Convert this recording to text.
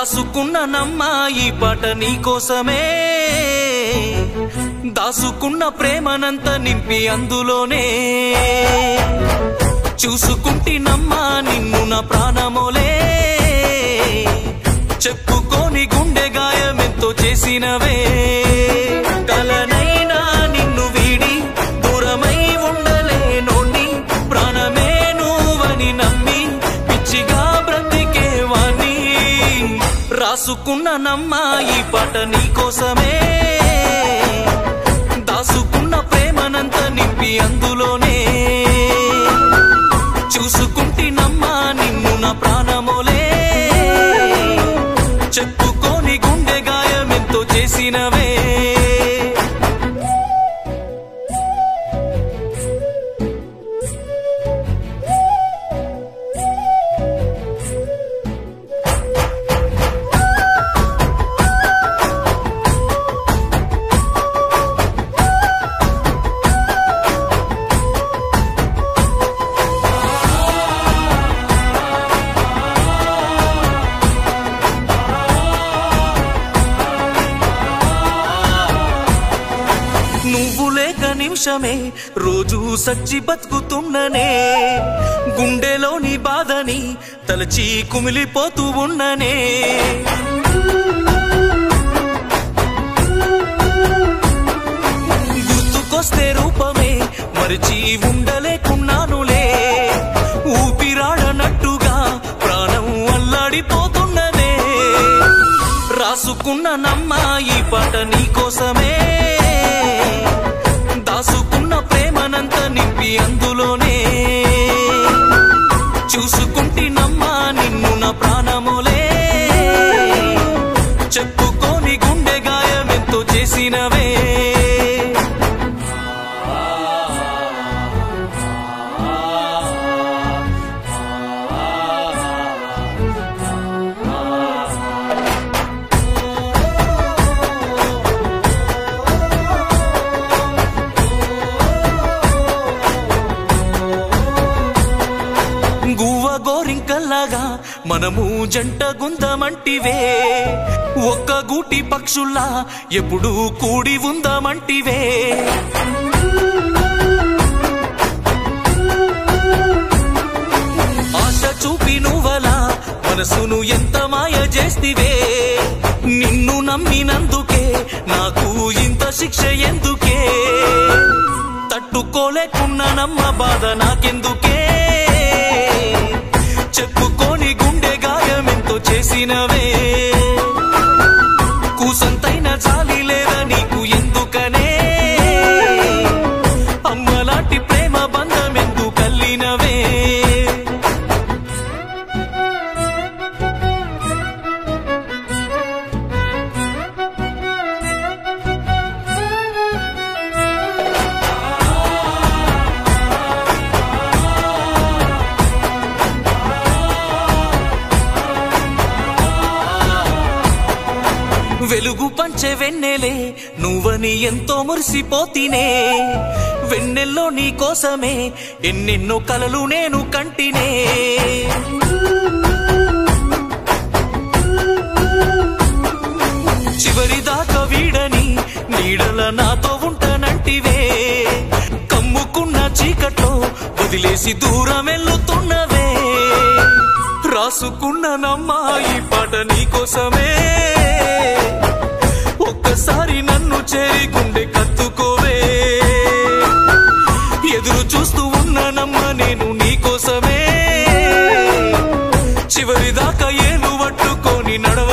రాసుకున్న నమ్మా ఈ పాట నీకోసమే దాసుకున్న ప్రేమనంత నింపి అందులోనే చూసుకుంటినమ్మా నిన్ను నా ప్రాణమోలే చెప్పుకోని గుండె గాయమెంతో చేసినవే కలనైనా నిన్ను వీడి దూరమై ఉండలేనోని ప్రాణమే నువ్వని నమ్మి పిచ్చిగా బ్రతికేవాణ్ణి రాసుకున్న నమ్మా ఈ పాట నీకోసమే దాసుకున్న ప్రేమనంత నింపి అందులోనే చూసుకుంటినమ్మా నిన్ను నా ప్రాణమోలే చెప్పుకోని గుండె గాయమెంతో చేసినవే నువ్వు లేక నిమిషమే రోజు సచ్చి బతుకుతున్ననే గుండెలోని బాధని తలచి కుమిలిపోతూ ఉన్ననే గుర్తుకొస్తే రూపమే మరిచి ఉండలేకున్నానులే ఊపిరాడనట్టుగా ప్రాణం అల్లాడిపోతున్ననే రాసుకున్న నమ్మా ఈ పాట నీకోసమే దాసుకున్న ప్రేమనంత నింపి అందులోనే చూసుకుంటినమ్మా నిన్ను నా ప్రాణమోలే చెప్పుకోని గుండె గాయమెంతో చేసినవే గోరింకల్లాగా మనము జంట గుందమంటివే ఒక్క గూటి పక్షుల్లా ఎప్పుడు కూడి ఉందమంటివే ఆశ చూపి నువ్వలా మనసును ఎంత మాయ చేస్తివే నిన్ను నమ్మినందుకే నాకు ఇంత శిక్ష ఎందుకే తట్టుకోలేకున్నానమ్మ బాధ నాకెందుకే చెప్పుకోని గుండె గాయమెంతో చేసినవే కూసంతైన చాలి లేదా నీకు ఎందుకనే అమ్మలాంటి ప్రేమ బంధమెందు కల్లినవే వెలుగు పంచే వెన్నెలే నువ్వని ఎంతో మురిసిపోతినే వెన్నెల్లో నీ కోసమే ఎన్నెన్నో కలలు నేను కంటినే చివరిదాకా వీడని నీడల నాతో ఉంటానంటివే కమ్ముకున్న చీకట్లో వదిలేసి దూరం వెళ్తున్నవే రాసుకున్న నమ్మా ఈ పాట నీకోసమే ఒక్కసారి నన్ను చేరి గుండె కత్తుకోవే ఎదురు చూస్తూ ఉన్నానమ్మ నేను నీకోసమే చివరిదాకా ఏలు పట్టుకొని నడవ